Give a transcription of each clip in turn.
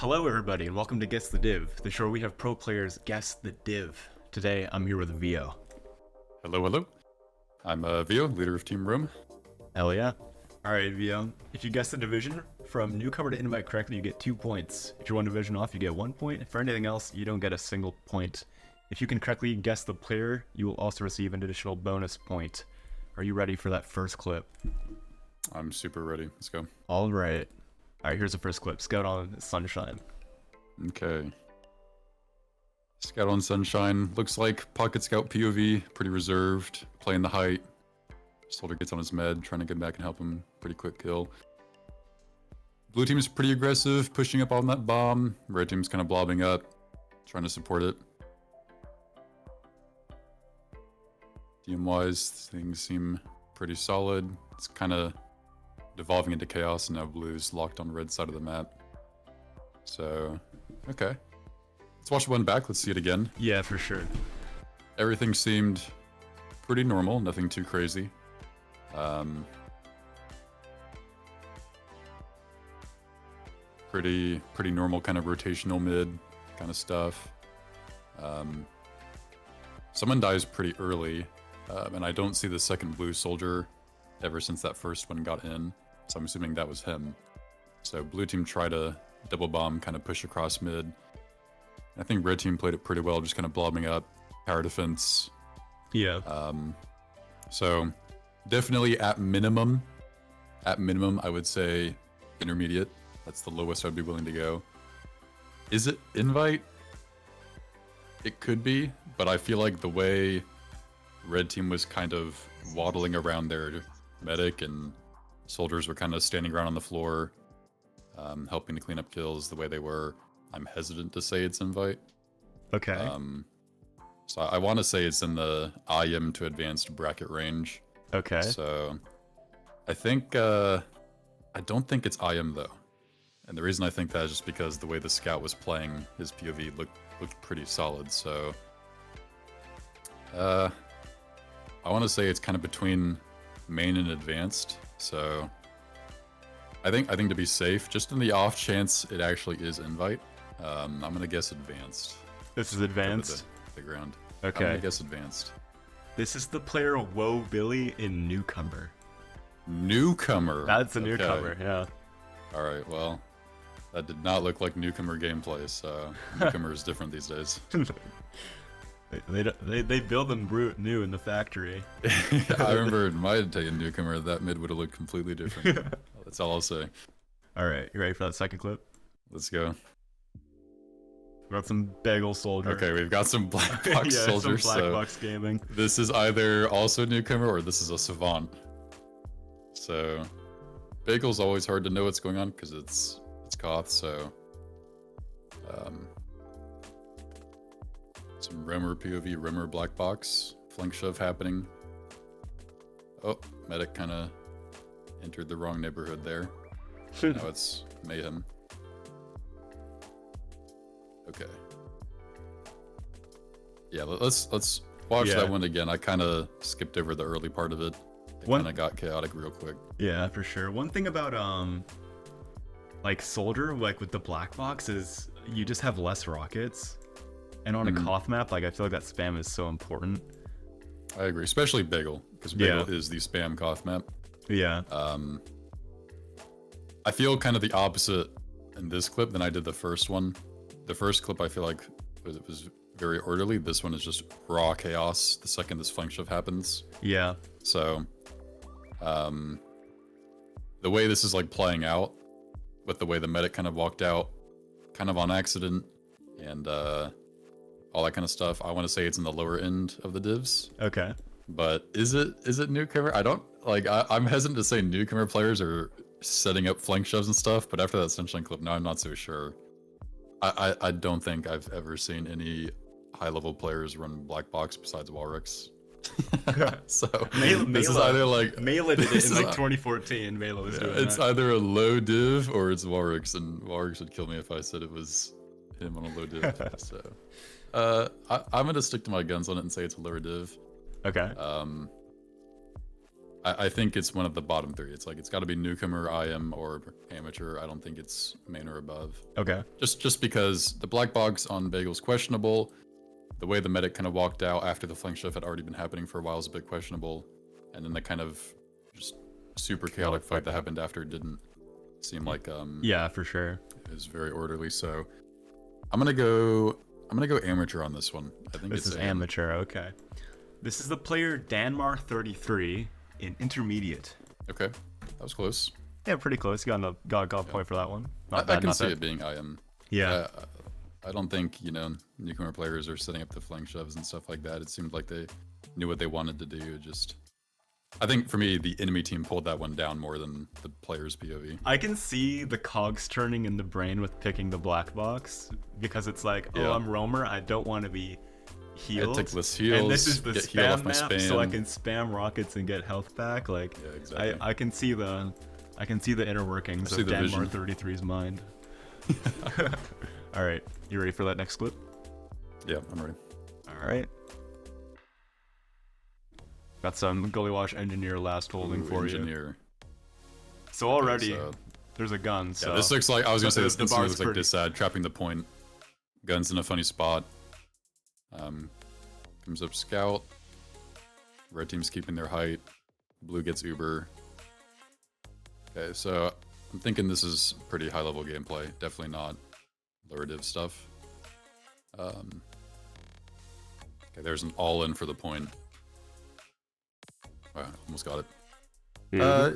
Hello everybody and welcome to Guess the Div, the show where we have pro players guess the div. Today I'm here with Vio. Hello, hello. I'm Vio, leader of Team Room. Hell yeah. Alright Vio, if you guess the division from newcomer to invite correctly you get 2 points. If you're one division off you get 1 point. For anything else you don't get a single point. If you can correctly guess the player you will also receive an additional bonus point. Are you ready for that first clip? I'm super ready. Let's go. Alright. Alright, here's the first clip. Scout on Sunshine. Okay. Scout on Sunshine. Looks like Pocket Scout POV. Pretty reserved. Playing the height. Soldier gets on his med. Trying to get back and help him. Pretty quick kill. Blue team is pretty aggressive. Pushing up on that bomb. Red team's kind of blobbing up. Trying to support it. DM-wise, things seem pretty solid. It's kind of devolving into chaos, and now blue's locked on the red side of the map. So, okay. Let's watch one back. Let's see it again. Yeah, for sure. Everything seemed pretty normal. Nothing too crazy. Pretty normal kind of rotational mid kind of stuff. Someone dies pretty early, and I don't see the second blue soldier ever since that first one got in. So I'm assuming that was him. So blue team tried to double bomb, kind of push across mid. I think red team played it pretty well, just kind of blobbing up, power defense. Yeah. So definitely at minimum I would say intermediate. That's the lowest I'd be willing to go. Is it invite? It could be, but I feel like the way red team was kind of waddling around their medic and soldiers were kind of standing around on the floor, helping to clean up kills the way they were, I'm hesitant to say it's invite. Okay. So I want to say it's in the IM to advanced bracket range. Okay. So I think, I don't think it's IM though. And the reason I think that is just because the way the scout was playing his POV looked pretty solid. So I want to say it's kind of between main and advanced. So I think to be safe, just in the off chance it actually is invite, I'm gonna guess advanced. This is advanced? The ground. Okay. I'm gonna guess advanced. This is the player Whoa Billy in Newcomer. Newcomer. That's a newcomer, yeah. Alright, well, that did not look like newcomer gameplay, so newcomer is different these days. They build them new in the factory. I remember in my take a newcomer, that mid would have looked completely different. That's all I'll say. Alright, you ready for that second clip? Let's go. We got some bagel soldier. Okay, we've got some black box yeah, soldiers. Some black box gaming. This is either also newcomer or this is a savant. So bagel's always hard to know what's going on because it's Koth, so some Rimmer POV, Rimmer black box, flank shove happening. Oh, medic kind of entered the wrong neighborhood there. Now it's mayhem. Okay. Yeah, let's watch that one again. I kind of skipped over the early part of it. It kind of got chaotic real quick. Yeah, for sure. One thing about like soldier, like with the black box, is you just have less rockets. And on a Koth map, like I feel like that spam is so important. I agree, especially Bagel, because Bagel is the spam Koth map. Yeah. I feel kind of the opposite in this clip than I did the first one. The first clip I feel like was very orderly. This one is just raw chaos the second this flank shove happens. Yeah. So, the way this is like playing out, with the way the medic kind of walked out, kind of on accident, and all that kind of stuff, I want to say it's in the lower end of the divs. Okay. But is it newcomer? I don't like. I'm hesitant to say newcomer players are setting up flank shoves and stuff. But after that Sunshine clip, now I'm not so sure. I don't think I've ever seen any high level players run black box besides Walrix. So this is either like Mela did it in like 2014. Mela was doing it's that. either a low div or it's Walrix, and Walrix would kill me if I said it was him on a low div. So I'm gonna stick to my guns on it and say it's a lower div. Okay. I think it's one of the bottom 3. It's like it's got to be newcomer, IM, or amateur. I don't think it's main or above. Okay. Just because the black box on Bagel's questionable. The way the medic kind of walked out after the flank shift had already been happening for a while is a bit questionable. And then the kind of just super chaotic fight that happened after didn't seem like yeah, for sure. It was very orderly. So I'm gonna go amateur on this one. I think This is amateur. Okay. This is the player Danmar33 in intermediate. Okay, that was close. Yeah, pretty close. Got a point for that one. Not I bad. can Not see bad. it being IM. Yeah. I don't think, newcomer players are setting up the flank shoves and stuff like that. It seemed like they knew what they wanted to do. I think for me, the enemy team pulled that one down more than the player's POV. I can see the cogs turning in the brain with picking the black box because it's like, oh, Yeah. I'm roamer. I don't want to be healed. Take less heals, and this is the get heal off spam my map, spam. so I can spam rockets and get health back. Like, Yeah, exactly. I can see the inner workings see of the Danmar vision. 33's mind. All right, you ready for that next clip? Yeah, I'm ready. All right. Got some Gully Wash Engineer last holding for you. Engineer. So already, so- there's a gun. So Yeah, this looks like, I was gonna say, The- this the instantly bar's looks like pretty- this ad, trapping the point. Guns in a funny spot. Comes up scout. Red team's keeping their height. Blue gets Uber. Okay, so I'm thinking this is pretty high level gameplay. Definitely not lower div stuff. Okay, there's an all in for the point. Wow, almost got it.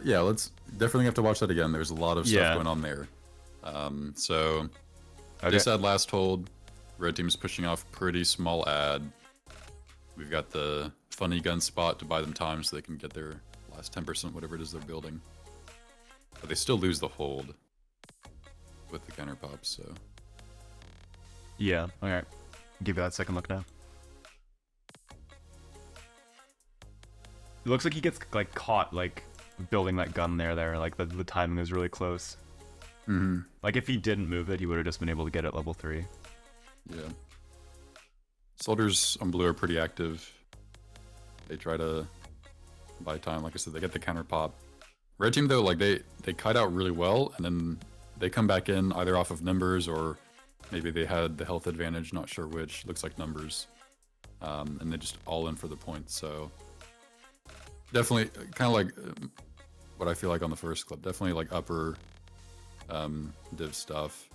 Yeah, let's definitely have to watch that again. There's a lot of stuff Yeah. going on there. So Okay. this ad last hold. Red team's pushing off pretty small ad. We've got the funny gun spot to buy them time so they can get their last 10%, whatever it is they're building. But they still lose the hold with the counter pops, so. Yeah, alright. Give you that second look now. It looks like he gets like caught like building that gun there. Like the timing is really close. Mm-hmm. Like if he didn't move it, he would have just been able to get it level 3. Yeah. Soldiers on blue are pretty active. They try to buy time. Like I said, they get the counter pop. Red team though, like they kite out really well, and then they come back in either off of numbers or maybe they had the health advantage, not sure which. Looks like numbers. And they just all in for the points. So definitely kind of like what I feel like on the first clip. Definitely like upper div stuff.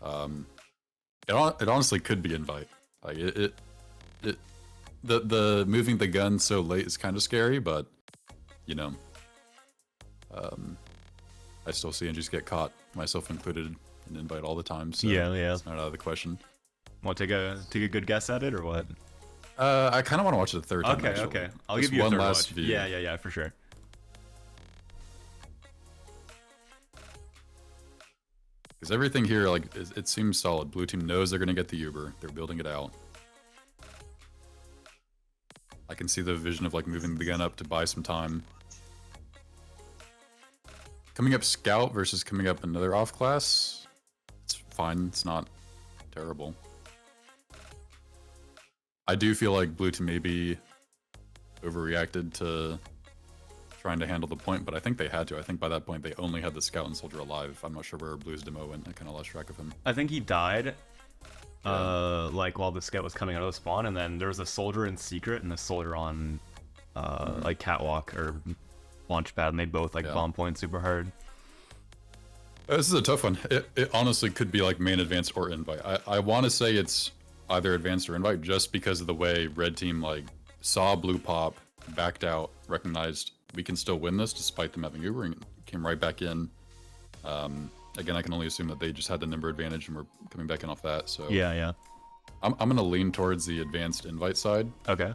It honestly could be invite. Like the moving the gun so late is kind of scary, but you know, I still see NGs get caught, myself included, in invite all the time. So Yeah. it's not out of the question. Want to take a good guess at it or what? I kind of want to watch it the third time. actually. Okay. I'll Just give you a one third last watch. view. Yeah, for sure. Because everything here, like, it seems solid. Blue team knows they're gonna get the Uber. They're building it out. I can see the vision of like moving the gun up to buy some time. Coming up scout versus coming up another off class. It's fine. It's not terrible. I do feel like blue team maybe overreacted to trying to handle the point, but I think they had to. I think by that point they only had the scout and soldier alive. I'm not sure where blue's demo went. I kind of lost track of him. I think he died like while the scout was coming out of the spawn, and then there was a soldier in secret and a soldier on like catwalk or launch pad, and they both like bomb point super hard. This is a tough one. It honestly could be like main advance or invite. I want to say it's either advanced or invite just because of the way red team like saw blue pop, backed out, recognized we can still win this despite them having Uber, and came right back in. Again, I can only assume that they just had the number advantage and we're coming back in off that. So Yeah. I'm gonna lean towards the advanced invite side. Okay.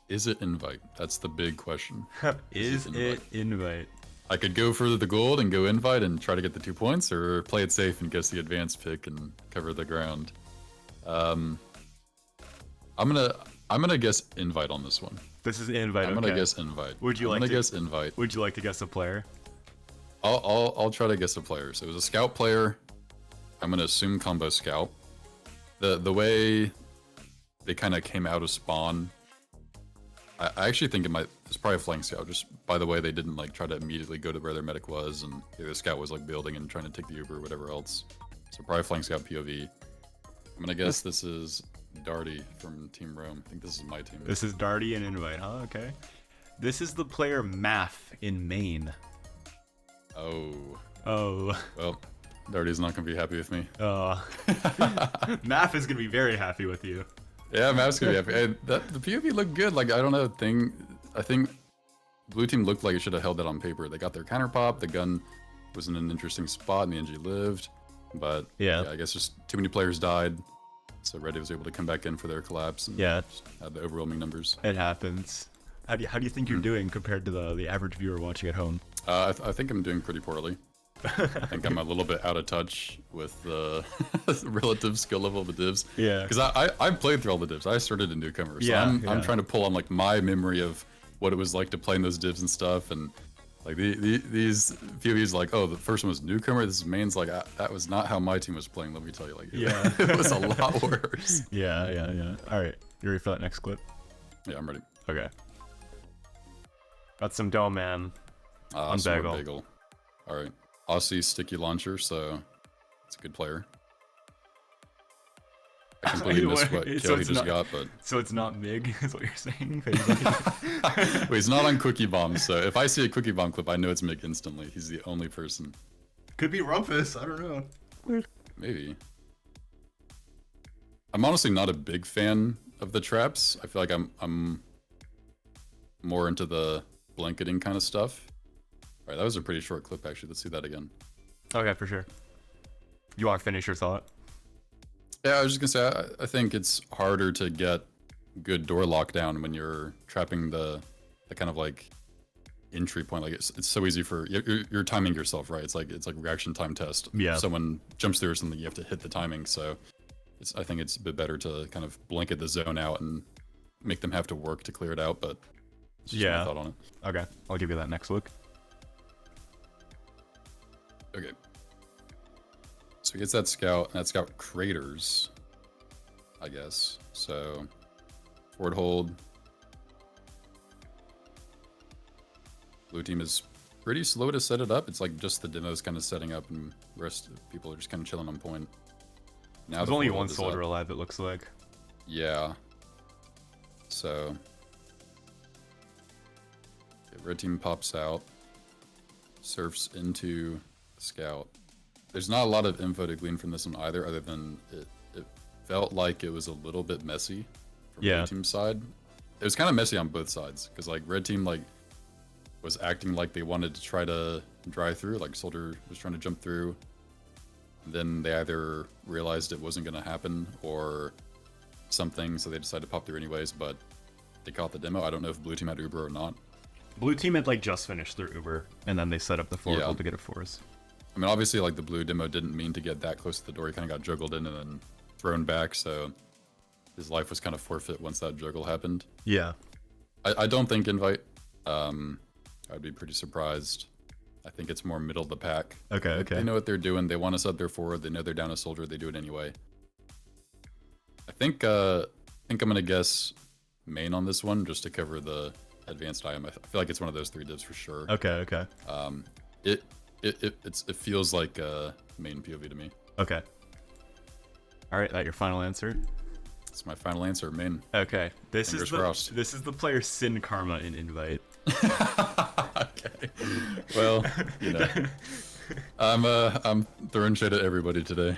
Is it invite? That's the big question. Is it invite? I could go for the gold and go invite and try to get the 2 points, or play it safe and guess the advanced pick and cover the ground. I'm gonna guess invite on this one. This is invite. I'm gonna guess invite. Would you I'm like gonna to guess invite. Would you like to guess a player? I'll try to guess a player. So it was a scout player. I'm gonna assume combo scout. The way they kind of came out of spawn, I actually think it's probably a flank scout. Just by the way, they didn't like try to immediately go to where their medic was, and the scout was like building and trying to take the Uber or whatever else. So probably flank scout POV. I'm gonna guess this is Darty from Team Rome. I think this is my team. This is Darty and Invite, huh? Okay. This is the player Math in Maine. Oh. Oh. Well, Darty's not gonna be happy with me. Math is gonna be very happy with you. Yeah, Math's gonna be happy. Hey, the POV looked good. Like, I don't know, I think blue team looked like it should have held that on paper. They got their counter pop, the gun was in an interesting spot, and the NG lived. But yeah, I guess just too many players died. So Red was able to come back in for their collapse and just had the overwhelming numbers. It happens. How do you think you're doing compared to the average viewer watching at home? I think I'm doing pretty poorly. I think I'm a little bit out of touch with the relative skill level of the divs. Yeah. Because I've played through all the divs. I started in newcomer, so I'm trying to pull on like my memory of what it was like to play in those divs and stuff. And like these POVs, like, oh, the first one was newcomer. This is main's like that was not how my team was playing. Let me tell you, like, it was a lot worse. Yeah. All right, you ready for that next clip? Yeah, I'm ready. Okay. Got some dough, man. On bagel. All right. Aussie sticky launcher, so it's a good player. I completely missed what kill he just got, but... So it's not MIG, is what you're saying? Wait, he's not on Cookie Bomb, so if I see a Cookie Bomb clip, I know it's MIG instantly. He's the only person. Could be Rumpus, I don't know. Maybe. I'm honestly not a big fan of the traps. I feel like I'm more into the blanketing kind of stuff. Alright, that was a pretty short clip, actually. Let's see that again. Okay, for sure. You want to finish your thought? Yeah, I was just gonna say, I think it's harder to get good door lockdown when you're trapping the kind of like entry point. Like it's so easy for you're timing yourself, right? It's like reaction time test. Yeah. If someone jumps through or something, you have to hit the timing. So I think it's a bit better to kind of blanket the zone out and make them have to work to clear it out. But it's just my thought on it. Okay, I'll give you that next look. Okay. So he gets that scout, and that scout craters, I guess. So, forward hold. Blue team is pretty slow to set it up. It's like just the demos kind of setting up, and the rest of people are just kind of chilling on point. Now there's only one soldier alive, it looks like. Yeah. So, red team pops out, surfs into scout. There's not a lot of info to glean from this one either, other than it felt like it was a little bit messy from blue team's side. It was kind of messy on both sides, because like red team like was acting like they wanted to try to drive through, like soldier was trying to jump through. Then they either realized it wasn't going to happen or something, so they decided to pop through anyways, but they caught the demo. I don't know if blue team had Uber or not. Blue team had like just finished their Uber, and then they set up the forward hold to get it for us. I mean, obviously, like, the blue demo didn't mean to get that close to the door. He kind of got juggled in and then thrown back, so his life was kind of forfeit once that juggle happened. Yeah. I don't think invite. I'd be pretty surprised. I think it's more middle of the pack. Okay. They know what they're doing. They want to set their forward. They know they're down a soldier. They do it anyway. I think I'm going to guess main on this one, just to cover the advanced IM. I feel like it's one of those three divs for sure. Okay. It feels like main POV to me. Okay. All right, that your final answer? It's my final answer, main. Okay. This Fingers is crossed. This is the player Sin Karma in Invite. Okay. Well, you know, I'm throwing shade at everybody today.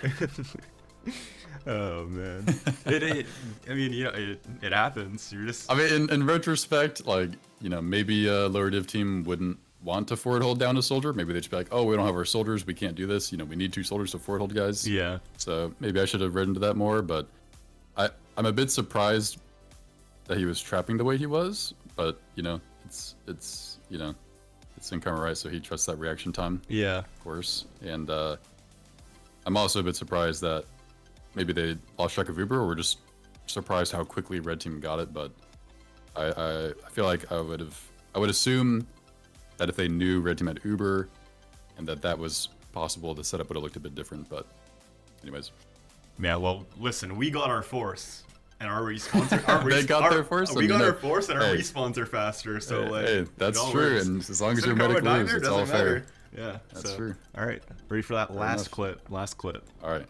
Oh man. I mean, you know, it happens. You're just. I mean, in retrospect, like, you know, maybe a lower div team wouldn't want to forward hold down a soldier. Maybe they'd just be like, oh, we don't have our soldiers, we can't do this. You know, we need 2 soldiers to forward hold guys. Yeah. So maybe I should have read into that more, but I'm a bit surprised that he was trapping the way he was. But you know, it's you know, it's in karma, right? So he trusts that reaction time. Yeah. Of course. And I'm also a bit surprised that maybe they lost track of Uber, or were just surprised how quickly red team got it. But I feel like I would assume that if they knew red team had Uber and that was possible, the setup would have looked a bit different. But anyways. Yeah, well, listen, we got our force, And our respawns are They got their force. We I mean, got our force, and our hey, respawns are faster. So like, hey, that's it all true. works. And as long as Doesn't your go medic a diner, lives, it's doesn't all fair. matter. Yeah, That's true. All right, ready for that last enough. clip? Last clip. All right.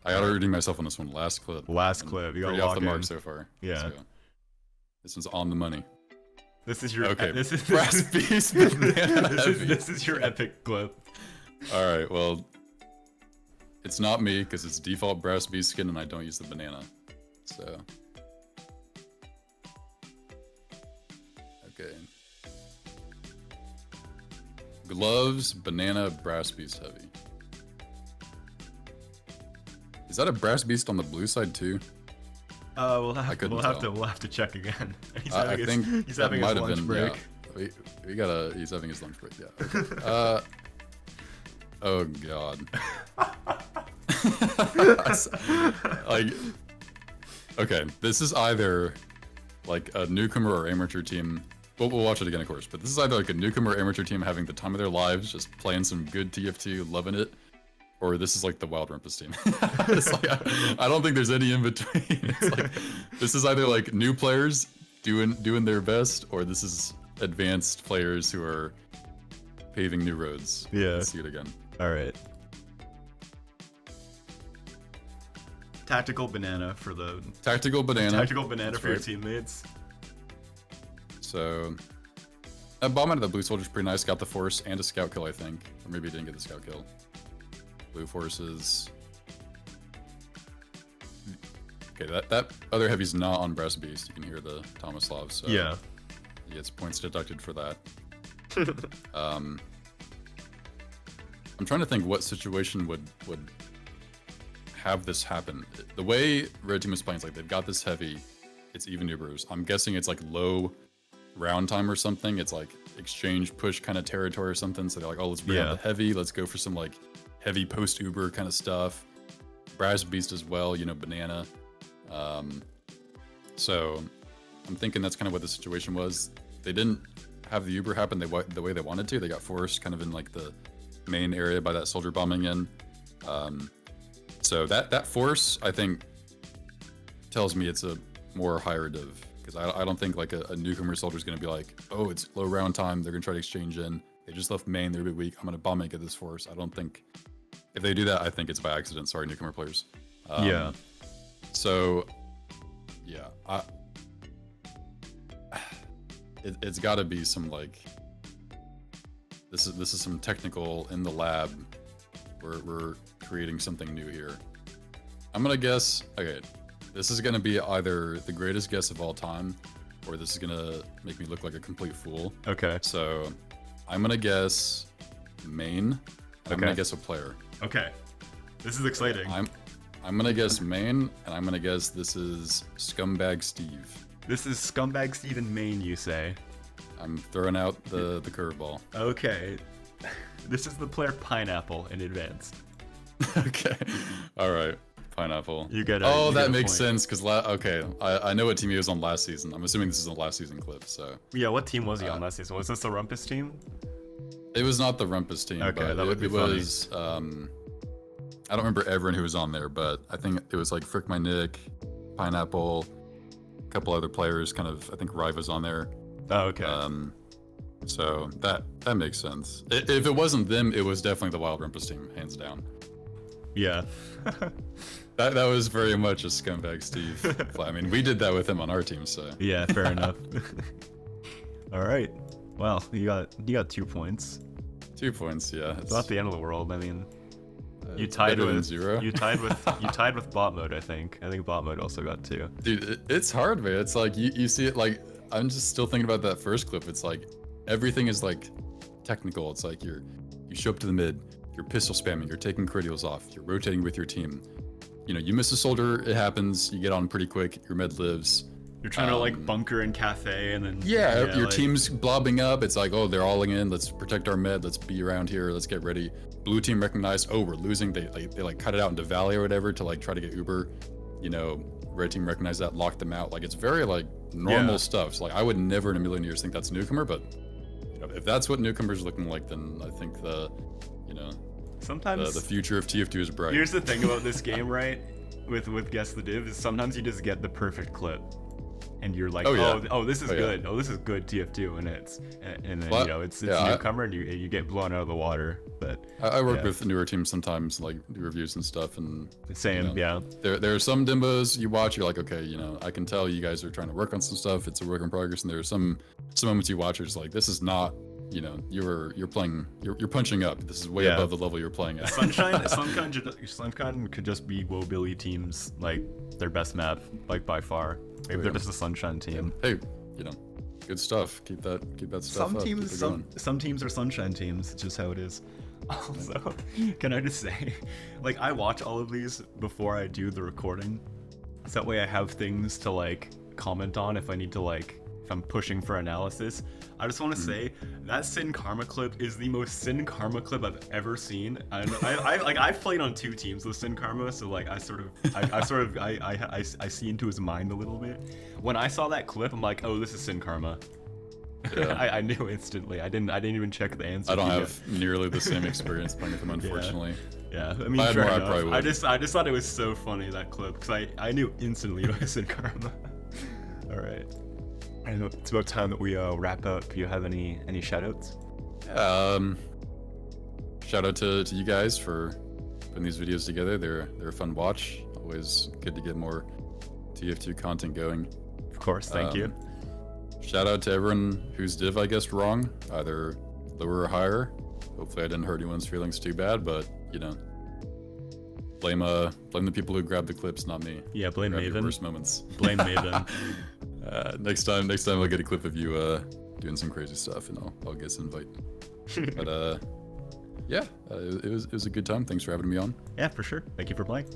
I gotta redeem myself on this one. Last clip. Last And clip. You gotta pretty off lock the mark in. so far. Yeah. Let's go. This one's on the money. This is your Okay. This is Brass beast banana heavy. this is your epic clip. All right. Well, it's not me because it's default brass beast skin, and I don't use the banana. So. Okay. Gloves, banana, brass beast heavy. Is that a brass beast on the blue side too? We'll have to check again. I think he's that having his might have lunch been. break. Yeah. We gotta. He's having his lunch break. Yeah. Okay. Oh god. Like. Okay, this is either like a newcomer or amateur team. We'll watch it again, of course. But this is either like a newcomer or amateur team having the time of their lives, just playing some good TF2, loving it, or this is like the Wild Rumpus team. It's like, I don't think there's any in between. It's like, this is either like new players doing their best, or this is advanced players who are paving new roads. Yeah. Let's see it again. All right. Tactical banana for the Tactical banana. tactical banana for your right. teammates. So that bomb out of the blue soldier's pretty nice. Got the force and a scout kill, I think. Or maybe he didn't get the scout kill. Blue forces. Okay, that other heavy's not on Breast Beast. You can hear the Tomislav, so Yeah. he gets points deducted for that. I'm trying to think what situation would have this happen. The way Red Team is playing is like they've got this heavy, it's even Ubers. I'm guessing it's like low round time or something. It's like exchange push kind of territory or something. So they're like, oh, let's bring out the heavy. Let's go for some like heavy post Uber kind of stuff. Brass Beast as well, you know, banana. So I'm thinking that's kind of what the situation was. They didn't have the Uber happen the way they wanted to. They got forced kind of in like the main area by that soldier bombing in. So that force, I think, tells me it's a more higher div. Because I don't think like a newcomer soldier is going to be like, oh, it's low round time. They're going to try to exchange in. They just left main. They're a bit weak. I'm going to bomb and get this force. I don't think... If they do that, I think it's by accident. Sorry, newcomer players. Yeah. So, yeah. It's got to be some like... This is some technical in the lab. We're creating something new here. I'm going to guess... Okay. This is going to be either the greatest guess of all time, or this is going to make me look like a complete fool. Okay. So, I'm going to guess main. I'm going to guess a player. Okay. This is exciting. I'm going to guess main, and I'm going to guess this is Scumbag Steve. This is Scumbag Steven Main, you say? I'm throwing out the curveball. Okay. This is the player Pineapple in advanced. Okay. All right. Pineapple. You get that makes point. sense because okay, I know what team he was on last season. I'm assuming this is a last season clip. So yeah, what team was he on last season? Was this the Rumpus team? It was not the Rumpus team. Okay, but that would be it funny. was. I don't remember everyone who was on there, but I think it was like Frick My Nick, Pineapple, a couple other players. Kind of, I think Rive was on there. Oh, okay. So that makes sense. If it wasn't them, it was definitely the Wild Rumpus team, hands down. Yeah. That was very much a Scumbag Steve. I mean, we did that with him on our team, so. Yeah, fair enough. All right. Well, you got 2 points. 2 points, yeah. It's not the end of the world. I mean, you it's tied better than with 0. You tied with bot mode. I think bot mode also got 2. Dude, it's hard, man. It's like you see it. Like I'm just still thinking about that first clip. It's like everything is like technical. It's like you show up to the mid, you're pistol spamming, you're taking critials off, you're rotating with your team. You know, you miss a soldier, it happens. You get on pretty quick. Your med lives. You're trying to like bunker and cafe, and then your like, team's blobbing up. It's like, oh, they're alling in. Let's protect our med. Let's be around here. Let's get ready. Blue team recognized. Oh, we're losing. They like cut it out into Valley or whatever to like try to get Uber. You know, red team recognized that, locked them out. Like it's very like normal stuff. So like I would never in a million years think that's newcomer, but you know, if that's what newcomers are looking like, then I think sometimes the future of TF2 is bright. Here's the thing about this game, right? with Guess the Div is sometimes you just get the perfect clip. And you're like, Oh, yeah. oh, this is Oh, yeah. good. Oh, this is good TF2, and then Well, you know it's yeah, a newcomer, and you get blown out of the water. But I work yeah. with newer teams sometimes, like do reviews and stuff, and Same, you know, yeah. There are some dimbos you watch, you're like, okay, you know, I can tell you guys are trying to work on some stuff. It's a work in progress, and there are some moments you watch, it's like, this is not, you know, you're punching up. This is way Yeah. above the level you're playing at. Sunshine could just be Woe Billy teams like their best map, like by far. Maybe they're just a Sunshine team. Hey, you know, good stuff. Keep that stuff Some up. teams, Keep it going. some teams are Sunshine teams. It's just how it is. Also, can I just say, like, I watch all of these before I do the recording, so that way I have things to like comment on if I need to, like, if I'm pushing for analysis. I just want to say that Sin Karma clip is the most Sin Karma clip I've ever seen. I've played on 2 teams with Sin Karma, so like I see into his mind a little bit. When I saw that clip, I'm like, oh, this is Sin Karma. Yeah. I knew instantly. I didn't even check the answer. I don't have nearly the same experience playing with them, unfortunately. Yeah, I mean, If I had fair more, I enough. probably would. I just thought it was so funny, that clip, because I knew instantly it was Sin Karma. All right. I know it's about time that we wrap up. Do you have any shoutouts? Shout out to you guys for putting these videos together. They're a fun watch. Always good to get more TF2 content going. Of course, thank you. Shout out to everyone whose div I guessed wrong, either lower or higher. Hopefully I didn't hurt anyone's feelings too bad, but you know, blame the people who grabbed the clips, not me. Yeah, blame Grab your Maven. worst moments. Blame Maven. Next time I'll get a clip of you doing some crazy stuff, and I'll guess invite. But yeah, it was a good time. Thanks for having me on. Yeah, for sure. Thank you for playing.